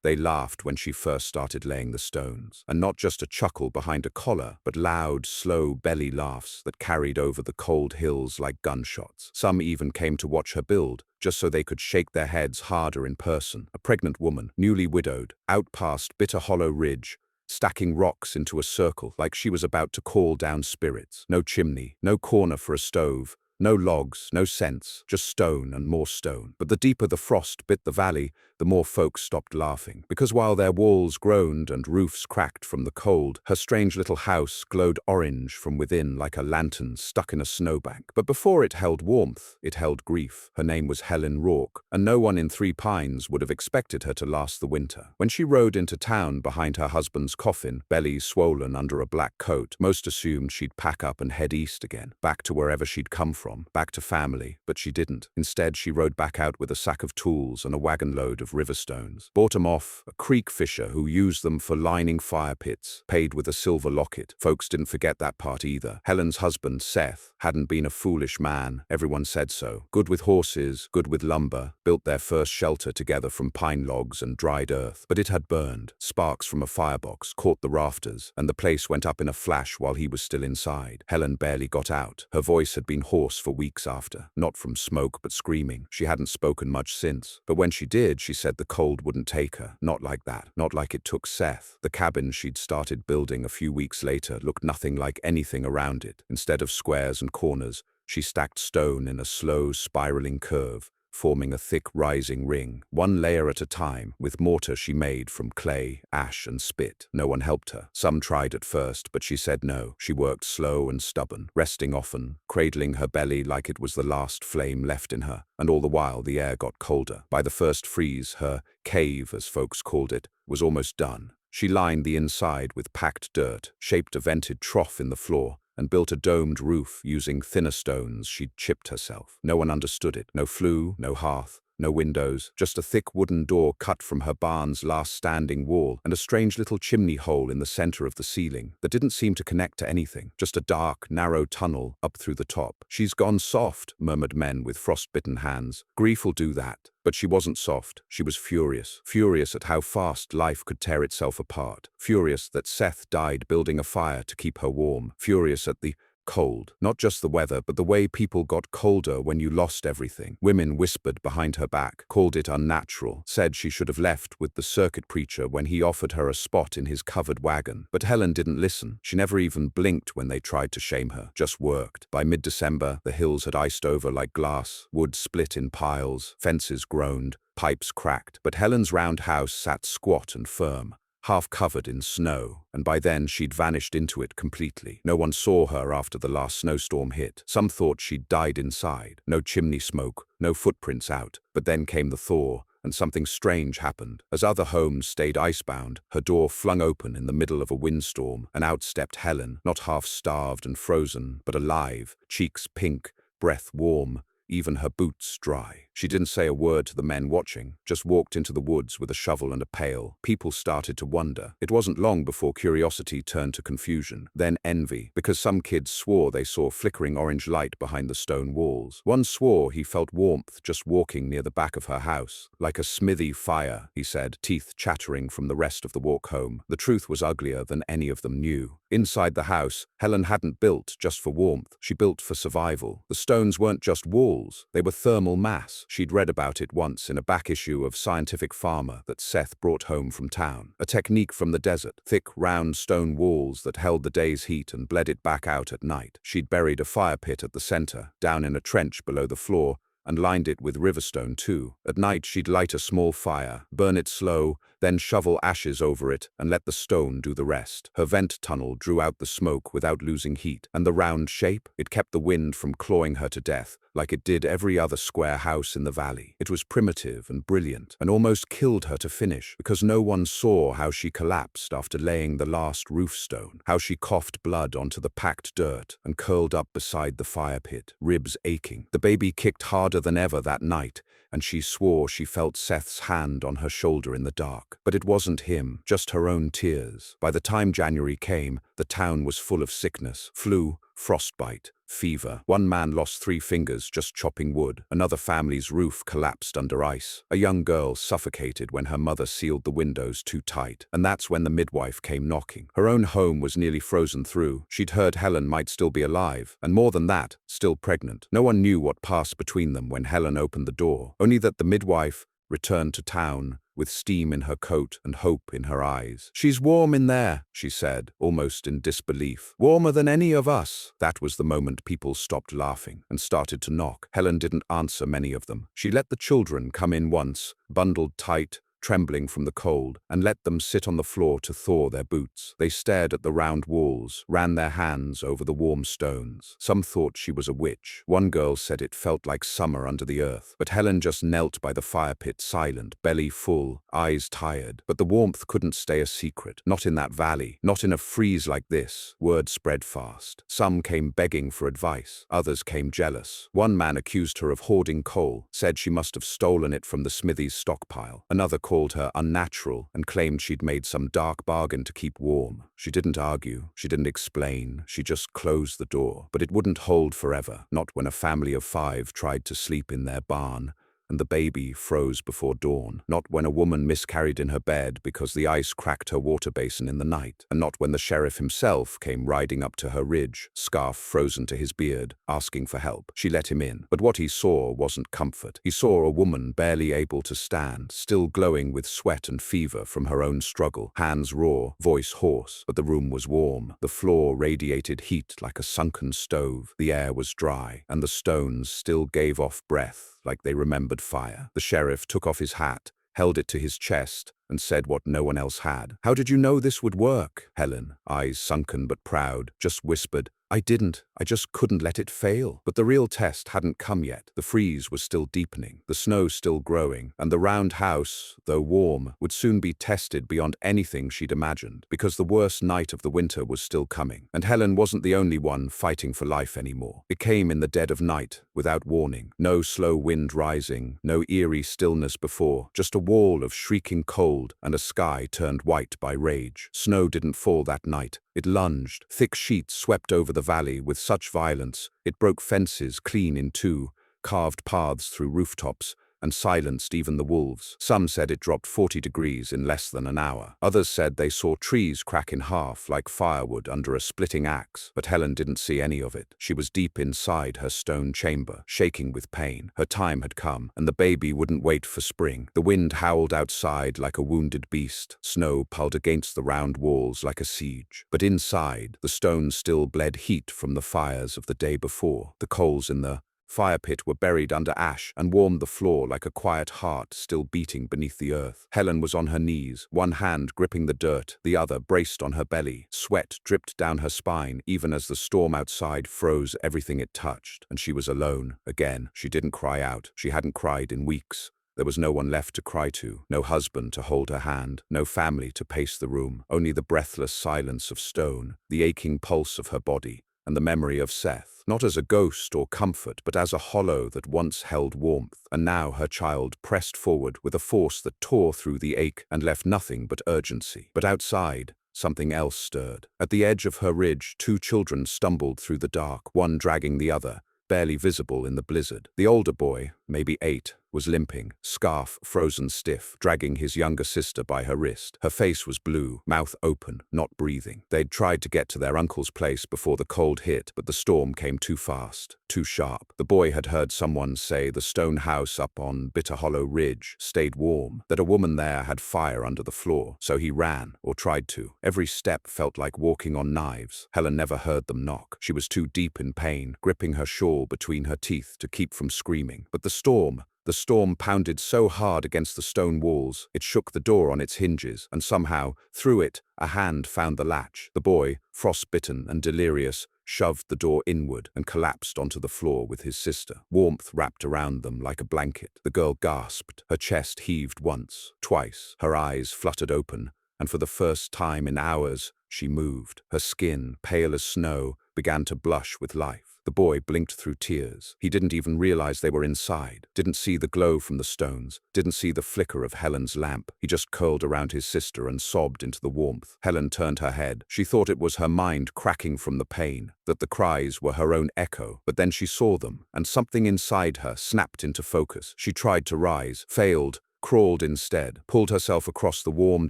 They laughed when she first started laying the stones, and not just a chuckle behind a collar, but loud, slow belly laughs that carried over the cold hills like gunshots. Some even came to watch her build, just so they could shake their heads harder in person. A pregnant woman, newly widowed, out past Bitter Hollow Ridge, stacking rocks into a circle like she was about to call down spirits. No chimney, no corner for a stove, no logs, no scents, just stone and more stone. But the deeper the frost bit the valley, the more folks stopped laughing, because while their walls groaned and roofs cracked from the cold, her strange little house glowed orange from within like a lantern stuck in a snowbank. But before it held warmth, it held grief. Her name was Helen Rourke, and no one in Three Pines would have expected her to last the winter. When she rode into town behind her husband's coffin, belly swollen under a black coat, most assumed she'd pack up and head east again, back to wherever she'd come from, back to family, but she didn't. Instead, she rode back out with a sack of tools and a wagon load of river stones. Bought 'em off a creek fisher who used them for lining fire pits, paid with a silver locket. Folks didn't forget that part either. Helen's husband, Seth, hadn't been a foolish man. Everyone said so. Good with horses, good with lumber, built their first shelter together from pine logs and dried earth. But it had burned. Sparks from a firebox caught the rafters, and the place went up in a flash while he was still inside. Helen barely got out. Her voice had been hoarse for weeks after, not from smoke but screaming. She hadn't spoken much since, but when she did, she said the cold wouldn't take her. Not like that. Not like it took Seth. The cabin she'd started building a few weeks later looked nothing like anything around it. Instead of squares and corners, she stacked stone in a slow, spiraling curve, forming a thick rising ring, one layer at a time, with mortar she made from clay, ash and spit. No one helped her. Some tried at first, but she said no. She worked slow and stubborn, resting often, cradling her belly like it was the last flame left in her, and all the while the air got colder. By the first freeze, her cave, as folks called it, was almost done. She lined the inside with packed dirt, shaped a vented trough in the floor, and built a domed roof using thinner stones she'd chipped herself. No one understood it. No flue, no hearth, no windows, just a thick wooden door cut from her barn's last standing wall, and a strange little chimney hole in the center of the ceiling that didn't seem to connect to anything, just a dark, narrow tunnel up through the top. "She's gone soft," murmured men with frostbitten hands. "Grief'll do that." But she wasn't soft. She was furious. Furious at how fast life could tear itself apart. Furious that Seth died building a fire to keep her warm. Furious at the cold. Not just the weather, but the way people got colder when you lost everything. Women whispered behind her back, called it unnatural, said she should have left with the circuit preacher when he offered her a spot in his covered wagon. But Helen didn't listen. She never even blinked when they tried to shame her, just worked. By mid-December, the hills had iced over like glass, wood split in piles, fences groaned, pipes cracked. But Helen's roundhouse sat squat and firm, half covered in snow, and by then she'd vanished into it completely. No one saw her after the last snowstorm hit. Some thought she'd died inside. No chimney smoke, no footprints out. But then came the thaw, and something strange happened. As other homes stayed icebound, her door flung open in the middle of a windstorm, and out stepped Helen, not half-starved and frozen, but alive, cheeks pink, breath warm, even her boots dry. She didn't say a word to the men watching, just walked into the woods with a shovel and a pail. People started to wonder. It wasn't long before curiosity turned to confusion, then envy, because some kids swore they saw flickering orange light behind the stone walls. One swore he felt warmth just walking near the back of her house, like a smithy fire, he said, teeth chattering from the rest of the walk home. The truth was uglier than any of them knew. Inside the house, Helen hadn't built just for warmth. She built for survival. The stones weren't just walls. They were thermal mass. She'd read about it once in a back issue of Scientific Farmer that Seth brought home from town. A technique from the desert. Thick, round stone walls that held the day's heat and bled it back out at night. She'd buried a fire pit at the center, down in a trench below the floor, and lined it with riverstone too. At night she'd light a small fire, burn it slow, then shovel ashes over it and let the stone do the rest. Her vent tunnel drew out the smoke without losing heat, and the round shape, it kept the wind from clawing her to death, like it did every other square house in the valley. It was primitive and brilliant, and almost killed her to finish, because no one saw how she collapsed after laying the last roof stone, how she coughed blood onto the packed dirt and curled up beside the fire pit, ribs aching. The baby kicked harder than ever that night, and she swore she felt Seth's hand on her shoulder in the dark. But it wasn't him, just her own tears. By the time January came, the town was full of sickness, flu, frostbite, fever. One man lost 3 fingers just chopping wood. Another family's roof collapsed under ice. A young girl suffocated when her mother sealed the windows too tight. And that's when the midwife came knocking. Her own home was nearly frozen through. She'd heard Helen might still be alive, and more than that, still pregnant. No one knew what passed between them when Helen opened the door, only that the midwife returned to town with steam in her coat and hope in her eyes. "She's warm in there," she said, almost in disbelief. "Warmer than any of us." That was the moment people stopped laughing and started to knock. Helen didn't answer many of them. She let the children come in once, bundled tight, trembling from the cold, and let them sit on the floor to thaw their boots. They stared at the round walls, ran their hands over the warm stones. Some thought she was a witch. One girl said it felt like summer under the earth. But Helen just knelt by the fire pit, silent, belly full, eyes tired. But the warmth couldn't stay a secret. Not in that valley. Not in a freeze like this. Word spread fast. Some came begging for advice. Others came jealous. One man accused her of hoarding coal, said she must have stolen it from the smithy's stockpile. Another called her unnatural and claimed she'd made some dark bargain to keep warm. She didn't argue, she didn't explain, she just closed the door. But it wouldn't hold forever, not when a family of 5 tried to sleep in their barn, and the baby froze before dawn. Not when a woman miscarried in her bed because the ice cracked her water basin in the night. And not when the sheriff himself came riding up to her ridge, scarf frozen to his beard, asking for help. She let him in. But what he saw wasn't comfort. He saw a woman barely able to stand, still glowing with sweat and fever from her own struggle. Hands raw, voice hoarse, but the room was warm. The floor radiated heat like a sunken stove. The air was dry, and the stones still gave off breath like they remembered fire. The sheriff took off his hat, held it to his chest, and said what no one else had. "How did you know this would work?" Helen, eyes sunken but proud, just whispered, "I didn't. I just couldn't let it fail." But the real test hadn't come yet. The freeze was still deepening, the snow still growing, and the roundhouse, though warm, would soon be tested beyond anything she'd imagined, because the worst night of the winter was still coming. And Helen wasn't the only one fighting for life anymore. It came in the dead of night, without warning. No slow wind rising, no eerie stillness before, just a wall of shrieking cold and a sky turned white by rage. Snow didn't fall that night. It lunged. Thick sheets swept over the valley with such violence, it broke fences clean in two, carved paths through rooftops, and silenced even the wolves. Some said it dropped 40 degrees in less than an hour. Others said they saw trees crack in half like firewood under a splitting axe. But Helen didn't see any of it. She was deep inside her stone chamber, shaking with pain. Her time had come, and the baby wouldn't wait for spring. The wind howled outside like a wounded beast. Snow pulled against the round walls like a siege. But inside, the stones still bled heat from the fires of the day before. The coals in the fire pit were buried under ash and warmed the floor like a quiet heart still beating beneath the earth. Helen was on her knees, one hand gripping the dirt, the other braced on her belly. Sweat dripped down her spine, even as the storm outside froze everything it touched. And she was alone, again. She didn't cry out. She hadn't cried in weeks. There was no one left to cry to, no husband to hold her hand, no family to pace the room, only the breathless silence of stone, the aching pulse of her body, and the memory of Seth, not as a ghost or comfort, but as a hollow that once held warmth. And now her child pressed forward with a force that tore through the ache and left nothing but urgency. But outside, something else stirred. At the edge of her ridge, 2 children stumbled through the dark, one dragging the other, barely visible in the blizzard. The older boy, maybe 8, was limping, scarf frozen stiff, dragging his younger sister by her wrist. Her face was blue, mouth open, not breathing. They'd tried to get to their uncle's place before the cold hit, but the storm came too fast, too sharp. The boy had heard someone say the stone house up on Bitter Hollow Ridge stayed warm, that a woman there had fire under the floor. So he ran, or tried to. Every step felt like walking on knives. Helen never heard them knock. She was too deep in pain, gripping her shawl between her teeth to keep from screaming. But the storm pounded so hard against the stone walls, it shook the door on its hinges, and somehow, through it, a hand found the latch. The boy, frostbitten and delirious, shoved the door inward and collapsed onto the floor with his sister. Warmth wrapped around them like a blanket. The girl gasped. Her chest heaved once, twice. Her eyes fluttered open, and for the first time in hours, she moved. Her skin, pale as snow, began to blush with life. The boy blinked through tears. He didn't even realize they were inside, didn't see the glow from the stones, didn't see the flicker of Helen's lamp. He just curled around his sister and sobbed into the warmth. Helen turned her head. She thought it was her mind cracking from the pain, that the cries were her own echo. But then she saw them, and something inside her snapped into focus. She tried to rise, failed, crawled instead, pulled herself across the warm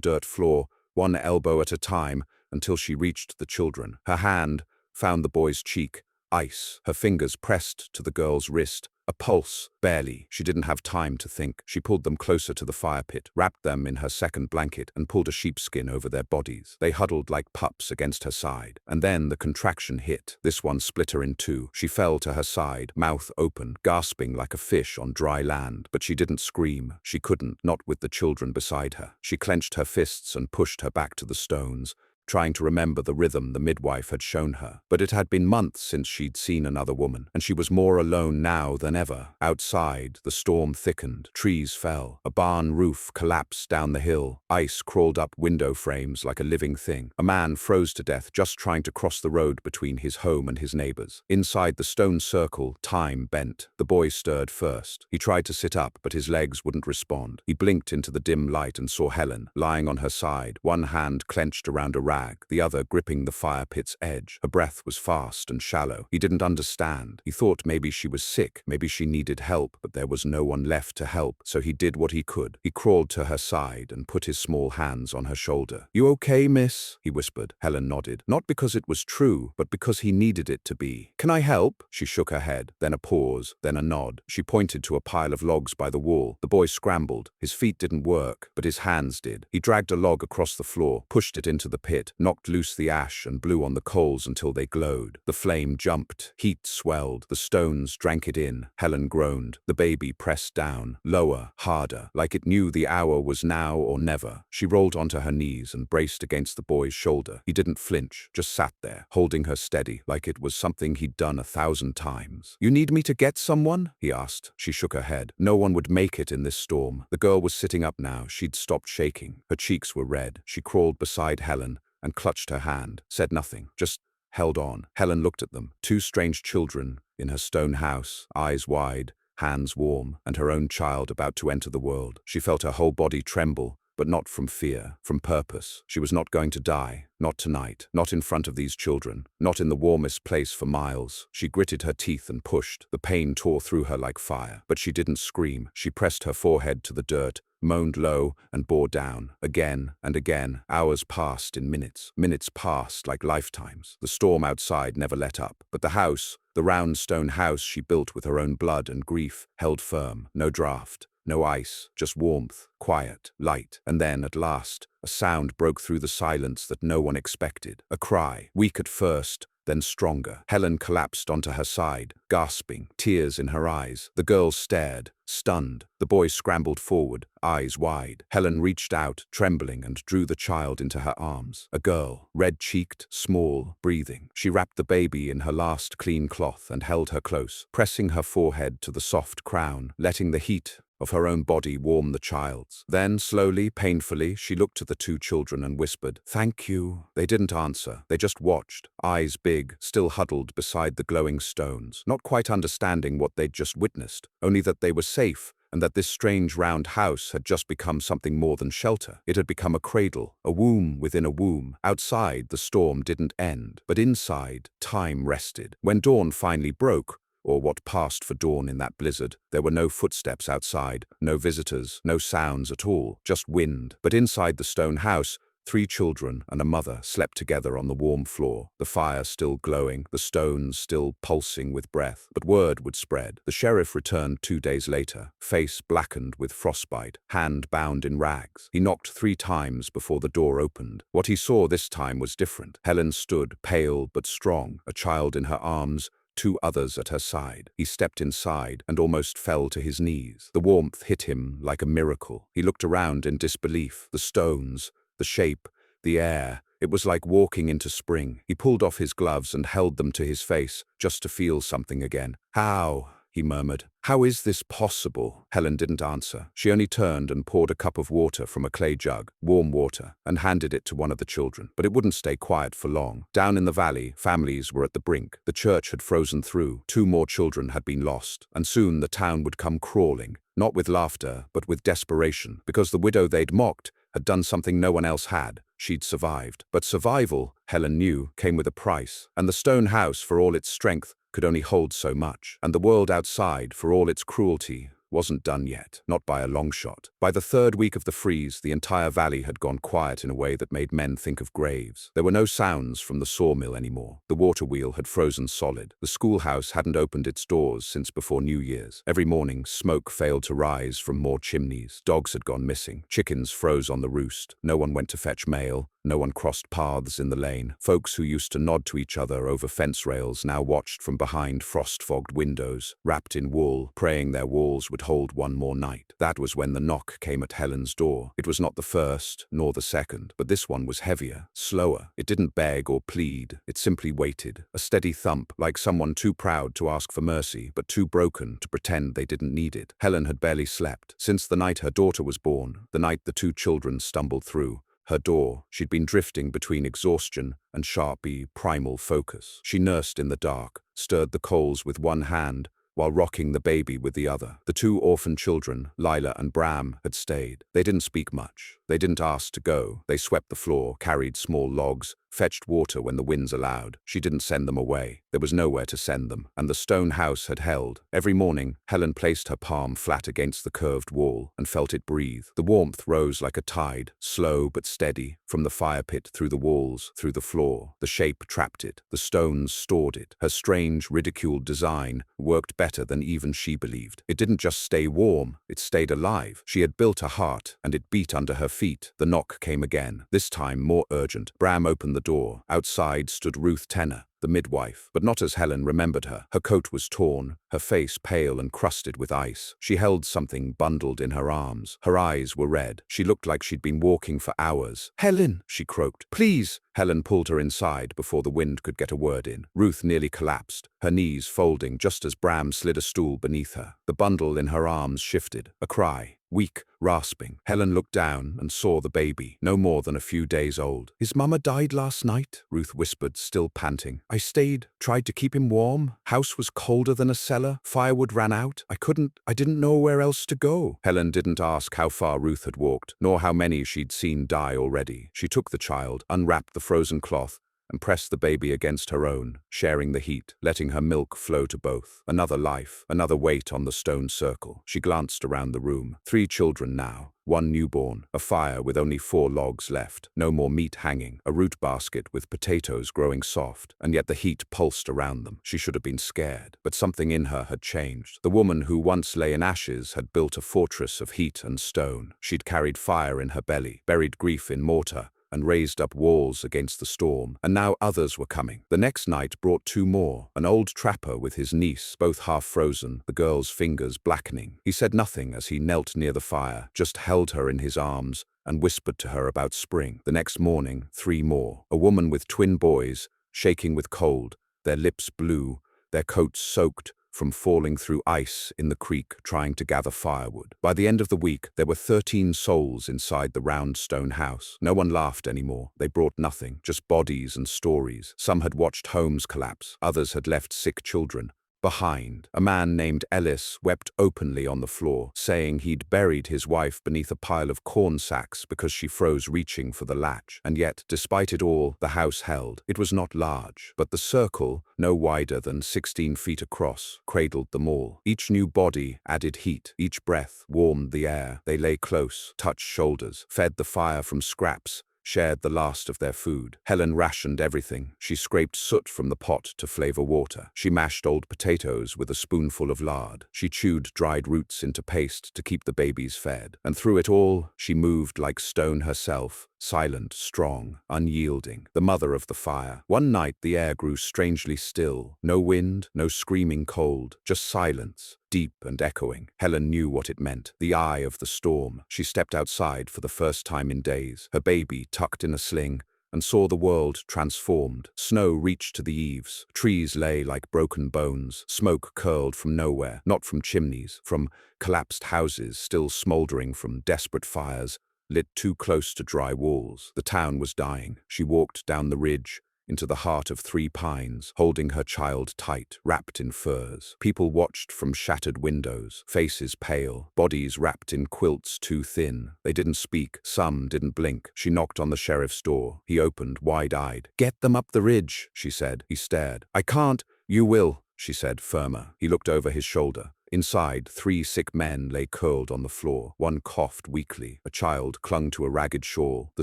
dirt floor, one elbow at a time, until she reached the children. Her hand found the boy's cheek, ice. Her fingers pressed to the girl's wrist, a pulse, barely. She didn't have time to think. She pulled them closer to the fire pit, wrapped them in her second blanket, and pulled a sheepskin over their bodies. They huddled like pups against her side. And then the contraction hit. This one split her in two. She fell to her side, mouth open, gasping like a fish on dry land. But she didn't scream. She couldn't, not with the children beside her. She clenched her fists and pushed her back to the stones, trying to remember the rhythm the midwife had shown her. But it had been months since she'd seen another woman, and she was more alone now than ever. Outside, the storm thickened, trees fell, a barn roof collapsed down the hill, ice crawled up window frames like a living thing. A man froze to death just trying to cross the road between his home and his neighbors. Inside the stone circle, time bent. The boy stirred first. He tried to sit up, but his legs wouldn't respond. He blinked into the dim light and saw Helen, lying on her side, one hand clenched around a rag, the other gripping the fire pit's edge. Her breath was fast and shallow. He didn't understand. He thought maybe she was sick, maybe she needed help, but there was no one left to help, so he did what he could. He crawled to her side and put his small hands on her shoulder. "You okay, miss?" he whispered. Helen nodded, not because it was true, but because he needed it to be. "Can I help?" She shook her head, then a pause, then a nod. She pointed to a pile of logs by the wall. The boy scrambled. His feet didn't work, but his hands did. He dragged a log across the floor, pushed it into the pit, knocked loose the ash and blew on the coals until they glowed. The flame jumped. Heat swelled. The stones drank it in. Helen groaned. The baby pressed down, lower, harder, like it knew the hour was now or never. She rolled onto her knees and braced against the boy's shoulder. He didn't flinch, just sat there, holding her steady, like it was something he'd done 1,000 times. "You need me to get someone?" he asked. She shook her head. No one would make it in this storm. The girl was sitting up now. She'd stopped shaking. Her cheeks were red. She crawled beside Helen and clutched her hand, said nothing, just held on. Helen looked at them, two strange children in her stone house, eyes wide, hands warm, and her own child about to enter the world. She felt her whole body tremble, but not from fear, from purpose. She was not going to die, not tonight, not in front of these children, not in the warmest place for miles. She gritted her teeth and pushed. The pain tore through her like fire, but she didn't scream. She pressed her forehead to the dirt, moaned low, and bore down. Again and again, hours passed in minutes. Minutes passed like lifetimes. The storm outside never let up, but the house, the round stone house she built with her own blood and grief, held firm. No draft, no ice, just warmth, quiet, light. And then, at last, a sound broke through the silence that no one expected. A cry, weak at first, then stronger. Helen collapsed onto her side, gasping, tears in her eyes. The girl stared, stunned. The boy scrambled forward, eyes wide. Helen reached out, trembling, and drew the child into her arms. A girl, red-cheeked, small, breathing. She wrapped the baby in her last clean cloth and held her close, pressing her forehead to the soft crown, letting the heat of her own body warm the child's. Then, slowly, painfully, she looked at the two children and whispered, "Thank you." They didn't answer. They just watched, eyes big, still huddled beside the glowing stones, not quite understanding what they'd just witnessed, only that they were safe, and that this strange round house had just become something more than shelter. It had become a cradle, a womb within a womb. Outside, the storm didn't end, but inside, time rested. When dawn finally broke, or what passed for dawn in that blizzard, there were no footsteps outside, no visitors, no sounds at all, just wind. But inside the stone house, 3 children and a mother slept together on the warm floor, the fire still glowing, the stones still pulsing with breath. But word would spread. The sheriff returned 2 days later, face blackened with frostbite, hand bound in rags. He knocked 3 times before the door opened. What he saw this time was different. Helen stood, pale but strong, a child in her arms, 2 others at her side. He stepped inside and almost fell to his knees. The warmth hit him like a miracle. He looked around in disbelief. The stones, the shape, the air. It was like walking into spring. He pulled off his gloves and held them to his face, just to feel something again. "How?" he murmured. How is this possible? Helen didn't answer. She only turned and poured a cup of water from a clay jug, warm water, and handed it to one of the children. But it wouldn't stay quiet for long. Down in the valley, families were at the brink. The church had frozen through. 2 more children had been lost, and soon the town would come crawling, not with laughter, but with desperation, because the widow they'd mocked had done something no one else had. She'd survived. But survival, Helen knew, came with a price, and the stone house, for all its strength, could only hold so much. And the world outside, for all its cruelty, wasn't done yet, not by a long shot. By the 3rd week of the freeze, the entire valley had gone quiet in a way that made men think of graves. There were no sounds from the sawmill anymore. The water wheel had frozen solid. The schoolhouse hadn't opened its doors since before New Year's. Every morning, smoke failed to rise from more chimneys. Dogs had gone missing. Chickens froze on the roost. No one went to fetch mail. No one crossed paths in the lane. Folks who used to nod to each other over fence rails now watched from behind frost-fogged windows, wrapped in wool, praying their walls would hold one more night. That was when the knock came at Helen's door. It was not the first, nor the second, but this one was heavier, slower. It didn't beg or plead. It simply waited, a steady thump, like someone too proud to ask for mercy, but too broken to pretend they didn't need it. Helen had barely slept. Since the night her daughter was born, the night the 2 children stumbled through her door, she'd been drifting between exhaustion and sharply primal focus. She nursed in the dark, stirred the coals with one hand, while rocking the baby with the other. The 2 orphan children, Lila and Bram, had stayed. They didn't speak much. They didn't ask to go. They swept the floor, carried small logs, fetched water when the winds allowed. She didn't send them away. There was nowhere to send them, and the stone house had held. Every morning, Helen placed her palm flat against the curved wall and felt it breathe. The warmth rose like a tide, slow but steady, from the fire pit through the walls, through the floor. The shape trapped it. The stones stored it. Her strange, ridiculed design worked better than even she believed. It didn't just stay warm, it stayed alive. She had built a heart, and it beat under her feet. The knock came again, this time more urgent. Bram opened the door. Outside stood Ruth Tenner, the midwife, but not as Helen remembered her. Her coat was torn, her face pale and crusted with ice. She held something bundled in her arms. Her eyes were red. She looked like she'd been walking for hours. "Helen," she croaked. "Please." Helen pulled her inside before the wind could get a word in. Ruth nearly collapsed, her knees folding just as Bram slid a stool beneath her. The bundle in her arms shifted. A cry. Weak, rasping. Helen looked down and saw the baby, no more than a few days old. "His mama died last night," Ruth whispered, still panting. "I stayed, tried to keep him warm. House was colder than a cellar. Firewood ran out. I didn't know where else to go." Helen didn't ask how far Ruth had walked, nor how many she'd seen die already. She took the child, unwrapped the frozen cloth, and pressed the baby against her own, sharing the heat, letting her milk flow to both. Another life, another weight on the stone circle. She glanced around the room. 3 children now, 1 newborn, a fire with only 4 logs left, no more meat hanging, a root basket with potatoes growing soft, and yet the heat pulsed around them. She should have been scared, but something in her had changed. The woman who once lay in ashes had built a fortress of heat and stone. She'd carried fire in her belly, buried grief in mortar, and raised up walls against the storm, and now others were coming. The next night brought 2 more, an old trapper with his niece, both half frozen, the girl's fingers blackening. He said nothing as he knelt near the fire, just held her in his arms and whispered to her about spring. The next morning, 3 more, a woman with twin boys, shaking with cold, their lips blue, their coats soaked from falling through ice in the creek trying to gather firewood. By the end of the week, there were 13 souls inside the round stone house. No one laughed anymore. They brought nothing, just bodies and stories. Some had watched homes collapse. Others had left sick children behind. A man named Ellis wept openly on the floor, saying he'd buried his wife beneath a pile of corn sacks because she froze reaching for the latch. And yet, despite it all, the house held. It was not large, but the circle, no wider than 16 feet across, cradled them all. Each new body added heat. Each breath warmed the air. They lay close, touched shoulders, fed the fire from scraps, shared the last of their food. Helen rationed everything. She scraped soot from the pot to flavor water. She mashed old potatoes with a spoonful of lard. She chewed dried roots into paste to keep the babies fed. And through it all, she moved like stone herself, silent, strong, unyielding, the mother of the fire. One night the air grew strangely still. No wind, no screaming cold, just silence, deep and echoing. Helen knew what it meant, the eye of the storm. She stepped outside for the first time in days, her baby tucked in a sling, and saw the world transformed. Snow reached to the eaves. Trees lay like broken bones. Smoke curled from nowhere, not from chimneys, from collapsed houses still smoldering from desperate fires, lit too close to dry walls. The town was dying. She walked down the ridge, into the heart of 3 pines, holding her child tight, wrapped in furs. People watched from shattered windows, faces pale, bodies wrapped in quilts too thin. They didn't speak, some didn't blink. She knocked on the sheriff's door. He opened, wide-eyed. "Get them up the ridge," she said. He stared. "I can't." "You will," she said, firmer. He looked over his shoulder. Inside, 3 sick men lay curled on the floor. One coughed weakly. A child clung to a ragged shawl. The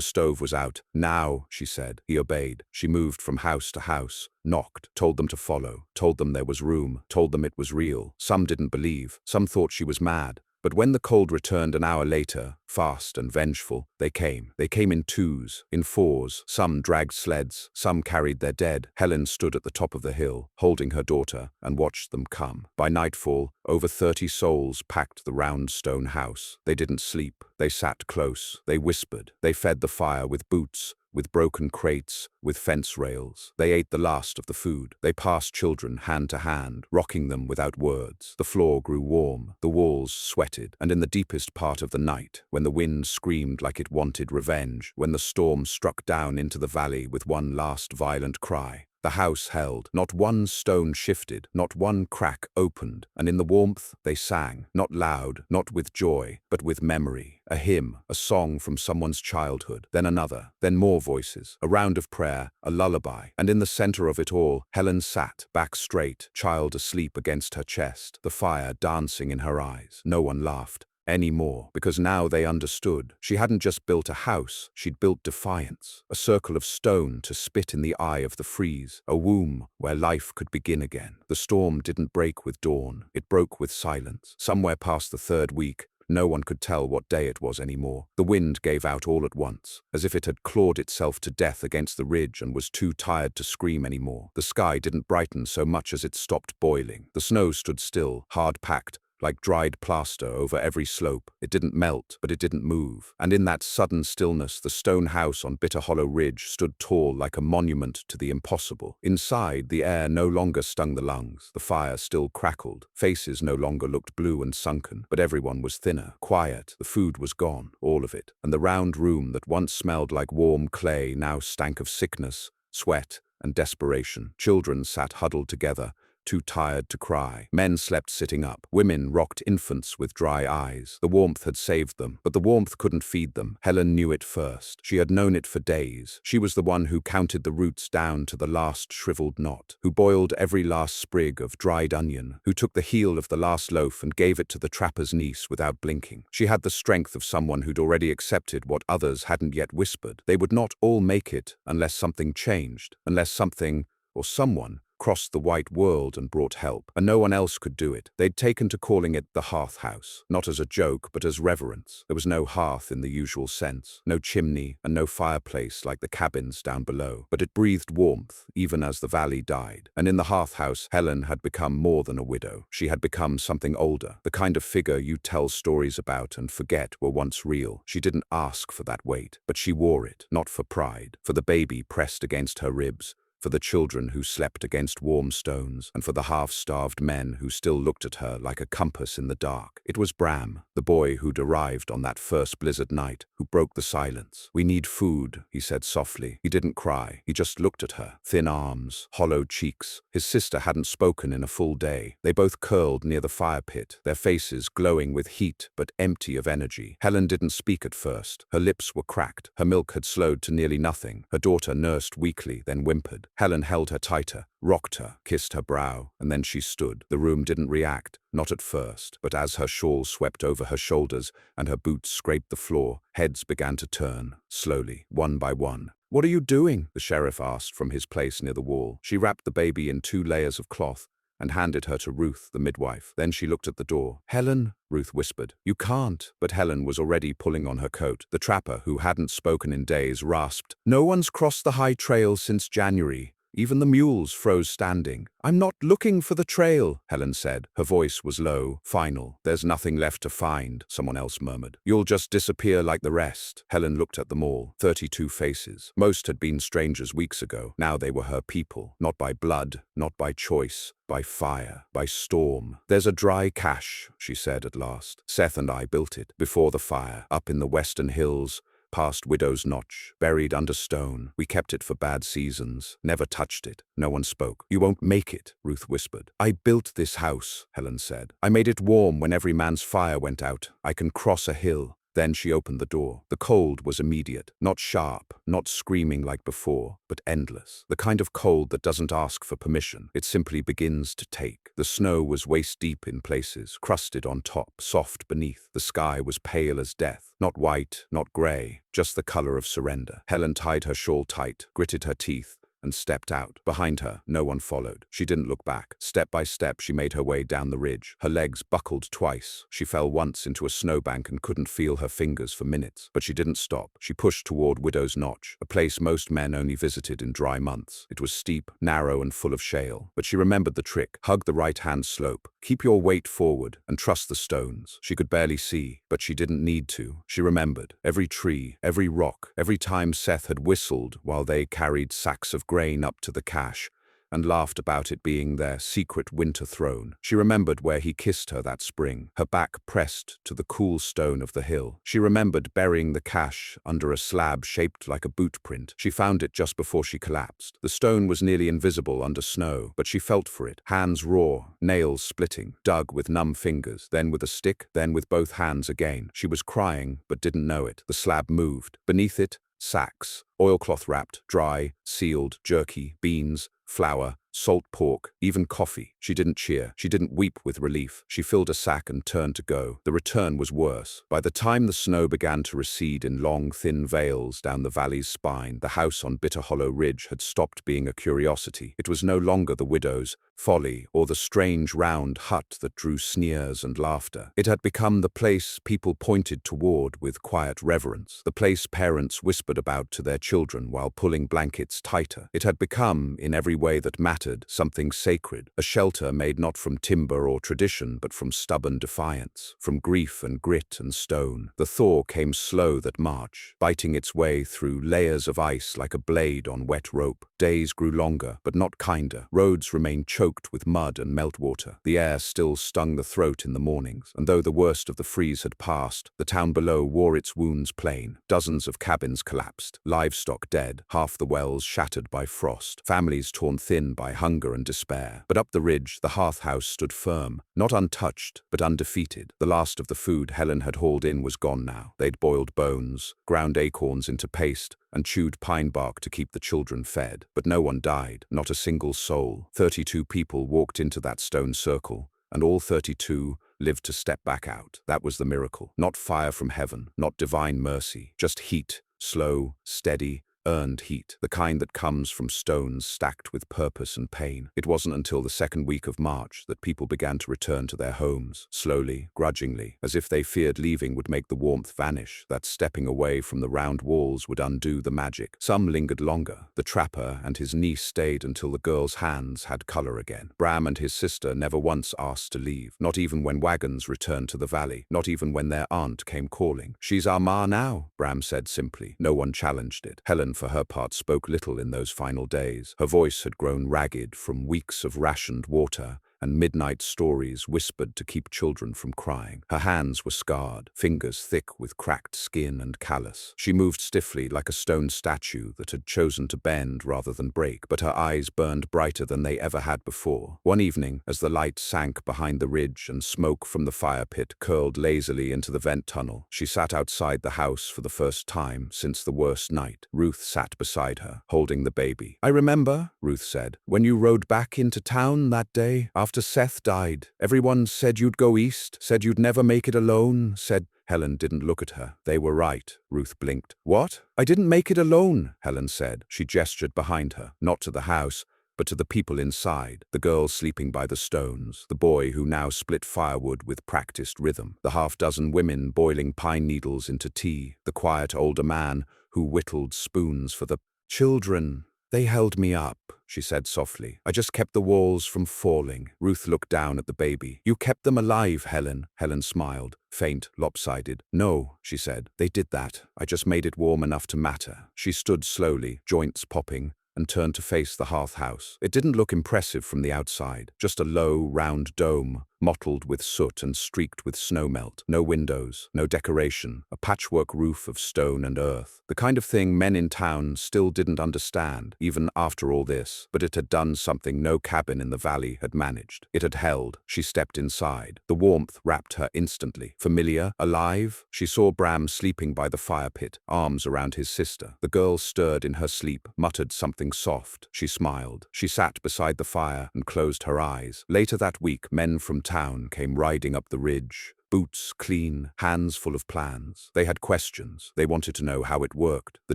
stove was out. "Now," she said. He obeyed. She moved from house to house, knocked, told them to follow, told them there was room, told them it was real. Some didn't believe. Some thought she was mad. But when the cold returned an hour later, fast and vengeful, they came. They came in 2s, in 4s. Some dragged sleds, some carried their dead. Helen stood at the top of the hill, holding her daughter, and watched them come. By nightfall, over 30 souls packed the round stone house. They didn't sleep. They sat close. They whispered. They fed the fire with boots, with broken crates, with fence rails. They ate the last of the food. They passed children hand to hand, rocking them without words. The floor grew warm, the walls sweated, and in the deepest part of the night, when the wind screamed like it wanted revenge, when the storm struck down into the valley with one last violent cry, the house held. Not one stone shifted, not one crack opened, and in the warmth they sang, not loud, not with joy, but with memory. A hymn, a song from someone's childhood, then another, then more voices, a round of prayer, a lullaby. And in the center of it all, Helen sat, back straight, child asleep against her chest, the fire dancing in her eyes. No one laughed anymore, because now they understood. She hadn't just built a house, she'd built defiance, a circle of stone to spit in the eye of the freeze, a womb where life could begin again. The storm didn't break with dawn, it broke with silence. Somewhere past the 3rd week, no one could tell what day it was anymore. The wind gave out all at once, as if it had clawed itself to death against the ridge and was too tired to scream anymore. The sky didn't brighten so much as it stopped boiling. The snow stood still, hard-packed, like dried plaster over every slope. It didn't melt, but it didn't move. And in that sudden stillness, the stone house on Bitter Hollow Ridge stood tall like a monument to the impossible. Inside, the air no longer stung the lungs. The fire still crackled. Faces no longer looked blue and sunken, but everyone was thinner, quiet. The food was gone, all of it. And the round room that once smelled like warm clay now stank of sickness, sweat, and desperation. Children sat huddled together, too tired to cry. Men slept sitting up. Women rocked infants with dry eyes. The warmth had saved them, but the warmth couldn't feed them. Helen knew it first. She had known it for days. She was the one who counted the roots down to the last shriveled knot, who boiled every last sprig of dried onion, who took the heel of the last loaf and gave it to the trapper's niece without blinking. She had the strength of someone who'd already accepted what others hadn't yet whispered. They would not all make it unless something changed, unless something, or someone, crossed the white world and brought help, and no one else could do it. They'd taken to calling it the hearth house, not as a joke but as reverence. There was no hearth in the usual sense, no chimney and no fireplace like the cabins down below, but it breathed warmth even as the valley died. And in the hearth house, Helen had become more than a widow. She had become something older, the kind of figure you tell stories about and forget were once real. She didn't ask for that weight, but she wore it, not for pride, for the baby pressed against her ribs, for the children who slept against warm stones, and for the half-starved men who still looked at her like a compass in the dark. It was Bram, the boy who'd arrived on that first blizzard night, who broke the silence. "We need food," he said softly. He didn't cry. He just looked at her. Thin arms, hollow cheeks. His sister hadn't spoken in a full day. They both curled near the fire pit, their faces glowing with heat but empty of energy. Helen didn't speak at first. Her lips were cracked. Her milk had slowed to nearly nothing. Her daughter nursed weakly, then whimpered. Helen held her tighter, rocked her, kissed her brow, and then she stood. The room didn't react, not at first, but as her shawl swept over her shoulders and her boots scraped the floor, heads began to turn, slowly, one by one. "What are you doing?" the sheriff asked from his place near the wall. She wrapped the baby in 2 layers of cloth and handed her to Ruth, the midwife. Then she looked at the door. "Helen," Ruth whispered. "You can't." But Helen was already pulling on her coat. The trapper, who hadn't spoken in days, rasped, "No one's crossed the high trail since January. Even the mules froze standing. "I'm not looking for the trail," Helen said. Her voice was low, final. "There's nothing left to find," someone else murmured. "You'll just disappear like the rest." Helen looked at them all. 32 faces. Most had been strangers weeks ago. Now they were her people. Not by blood, not by choice, by fire, by storm. "There's a dry cache," she said at last. "Seth and I built it, before the fire, up in the western hills, past Widow's Notch, buried under stone. We kept it for bad seasons, never touched it." No one spoke. "You won't make it," Ruth whispered. "I built this house," Helen said. "I made it warm when every man's fire went out. I can cross a hill." Then she opened the door. The cold was immediate, not sharp, not screaming like before, but endless. The kind of cold that doesn't ask for permission. It simply begins to take. The snow was waist-deep in places, crusted on top, soft beneath. The sky was pale as death. Not white, not grey, just the color of surrender. Helen tied her shawl tight, gritted her teeth, and stepped out. Behind her, no one followed. She didn't look back. Step by step, she made her way down the ridge. Her legs buckled twice. She fell once into a snowbank and couldn't feel her fingers for minutes. But she didn't stop. She pushed toward Widow's Notch, a place most men only visited in dry months. It was steep, narrow, and full of shale. But she remembered the trick. Hug the right-hand slope. Keep your weight forward, and trust the stones. She could barely see, but she didn't need to. She remembered. Every tree, every rock, every time Seth had whistled while they carried sacks of grain up to the cache, and laughed about it being their secret winter throne. She remembered where he kissed her that spring, her back pressed to the cool stone of the hill. She remembered burying the cache under a slab shaped like a boot print. She found it just before she collapsed. The stone was nearly invisible under snow, but she felt for it. Hands raw, nails splitting, dug with numb fingers, then with a stick, then with both hands again. She was crying, but didn't know it. The slab moved. Beneath it, sacks, oilcloth wrapped, dry, sealed, jerky, beans, flour, salt pork, even coffee. She didn't cheer. She didn't weep with relief. She filled a sack and turned to go. The return was worse. By the time the snow began to recede in long, thin veils down the valley's spine, the house on Bitter Hollow Ridge had stopped being a curiosity. It was no longer the widow's folly or the strange round hut that drew sneers and laughter. It had become the place people pointed toward with quiet reverence, the place parents whispered about to their children while pulling blankets tighter. It had become, in every way that mattered, something sacred, a shelter made not from timber or tradition but from stubborn defiance, from grief and grit and stone. The thaw came slow that March, biting its way through layers of ice like a blade on wet rope. Days grew longer, but not kinder. Roads remained choked with mud and meltwater. The air still stung the throat in the mornings, and though the worst of the freeze had passed, the town below wore its wounds plain. Dozens of cabins collapsed, livestock dead, half the wells shattered by frost, families torn thin by hunger and despair. But up the ridge, the hearth house stood firm, not untouched, but undefeated. The last of the food Helen had hauled in was gone now. They'd boiled bones, ground acorns into paste, and chewed pine bark to keep the children fed. But no one died, not a single soul. 32 people walked into that stone circle, and all 32 lived to step back out. That was the miracle. Not fire from heaven, not divine mercy, just heat, slow, steady, earned heat, the kind that comes from stones stacked with purpose and pain. It wasn't until the second week of March that people began to return to their homes, slowly, grudgingly, as if they feared leaving would make the warmth vanish, that stepping away from the round walls would undo the magic. Some lingered longer. The trapper and his niece stayed until the girl's hands had color again. Bram and his sister never once asked to leave, not even when wagons returned to the valley, not even when their aunt came calling. "She's our ma now," Bram said simply. No one challenged it. Helen, for her part, spoke little in those final days. Her voice had grown ragged from weeks of rationed water and midnight stories whispered to keep children from crying. Her hands were scarred, fingers thick with cracked skin and callus. She moved stiffly like a stone statue that had chosen to bend rather than break, but her eyes burned brighter than they ever had before. One evening, as the light sank behind the ridge and smoke from the fire pit curled lazily into the vent tunnel, she sat outside the house for the first time since the worst night. Ruth sat beside her, holding the baby. "I remember," Ruth said, "when you rode back into town that day after Seth died. Everyone said you'd go east, said you'd never make it alone, said—" Helen didn't look at her. "They were right," Ruth blinked. "What?" "I didn't make it alone," Helen said. She gestured behind her, not to the house, but to the people inside, the girl sleeping by the stones, the boy who now split firewood with practiced rhythm, the half-dozen women boiling pine needles into tea, the quiet older man who whittled spoons for the children. "They held me up," she said softly. I just kept the walls from falling. Ruth looked down at the baby. You kept them alive, Helen. Helen smiled, faint, lopsided. No, she said. They did that. I just made it warm enough to matter. She stood slowly, joints popping, and turned to face the hearth house. It didn't look impressive from the outside, just a low, round dome, mottled with soot and streaked with snowmelt. No windows, no decoration, a patchwork roof of stone and earth. The kind of thing men in town still didn't understand, even after all this, but it had done something no cabin in the valley had managed. It had held. She stepped inside. The warmth wrapped her instantly. Familiar, alive. She saw Bram sleeping by the fire pit, arms around his sister. The girl stirred in her sleep, muttered something soft. She smiled. She sat beside the fire and closed her eyes. Later that week, men from town came riding up the ridge. Boots clean, hands full of plans. They had questions. They wanted to know how it worked, the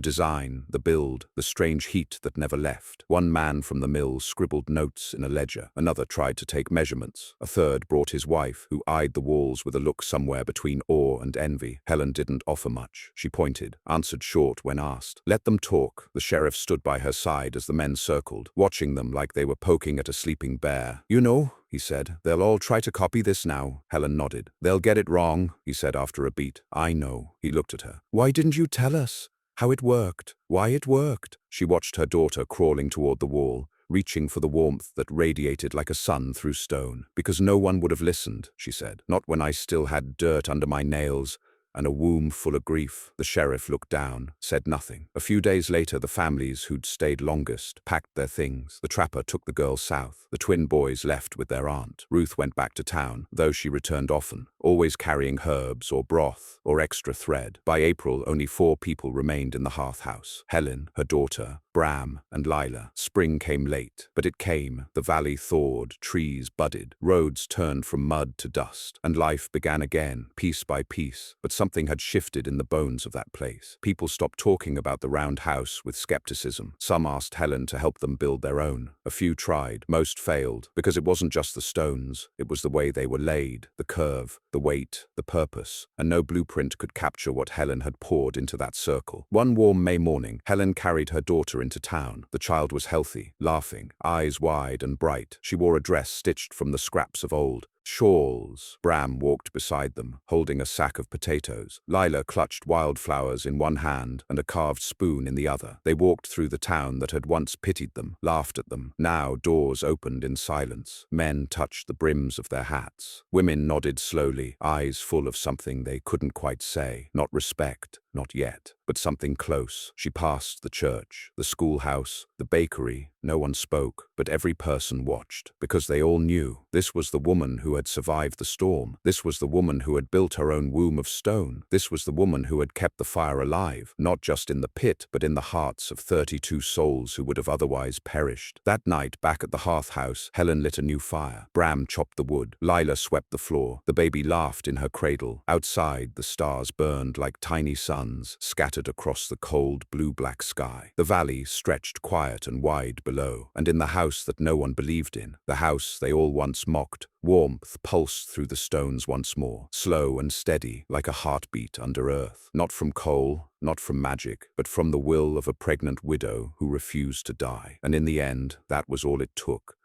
design, the build, the strange heat that never left. One man from the mill scribbled notes in a ledger. Another tried to take measurements. A third brought his wife, who eyed the walls with a look somewhere between awe and envy. Helen didn't offer much. She pointed, answered short when asked. Let them talk. The sheriff stood by her side as the men circled, watching them like they were poking at a sleeping bear. You know, he said, they'll all try to copy this now. Helen nodded. They'll get it wrong, he said after a beat. I know. He looked at her. Why didn't you tell us how it worked? Why it worked? She watched her daughter crawling toward the wall, reaching for the warmth that radiated like a sun through stone. Because no one would have listened, she said. Not when I still had dirt under my nails and a womb full of grief. The sheriff looked down, said nothing. A few days later, the families who'd stayed longest packed their things. The trapper took the girls south. The twin boys left with their aunt. Ruth went back to town, though she returned often, always carrying herbs or broth or extra thread. By April, only 4 people remained in the hearth house. Helen, her daughter, Bram, and Lila. Spring came late, but it came. The valley thawed, trees budded, roads turned from mud to dust, and life began again, piece by piece. But something had shifted in the bones of that place. People stopped talking about the roundhouse with skepticism. Some asked Helen to help them build their own. A few tried. Most failed, because it wasn't just the stones, it was the way they were laid, the curve, the weight, the purpose, and no blueprint could capture what Helen had poured into that circle. One warm May morning, Helen carried her daughter into town. The child was healthy, laughing, eyes wide and bright. She wore a dress stitched from the scraps of old shawls. Bram walked beside them, holding a sack of potatoes. Lila clutched wildflowers in one hand and a carved spoon in the other. They walked through the town that had once pitied them, laughed at them. Now doors opened in silence. Men touched the brims of their hats. Women nodded slowly, eyes full of something they couldn't quite say. Not respect, not yet, but something close. She passed the church, the schoolhouse, the bakery. No one spoke, but every person watched, because they all knew this was the woman who had survived the storm. This was the woman who had built her own womb of stone. This was the woman who had kept the fire alive, not just in the pit, but in the hearts of 32 souls who would have otherwise perished. That night, back at the hearth house, Helen lit a new fire. Bram chopped the wood. Lila swept the floor. The baby laughed in her cradle. Outside, the stars burned like tiny suns, scattered across the cold blue-black sky. The valley stretched quiet and wide below, and in the house that no one believed in, the house they all once mocked, warmth pulsed through the stones once more, slow and steady, like a heartbeat under earth. Not from coal, not from magic, but from the will of a pregnant widow who refused to die. And in the end, that was all it took.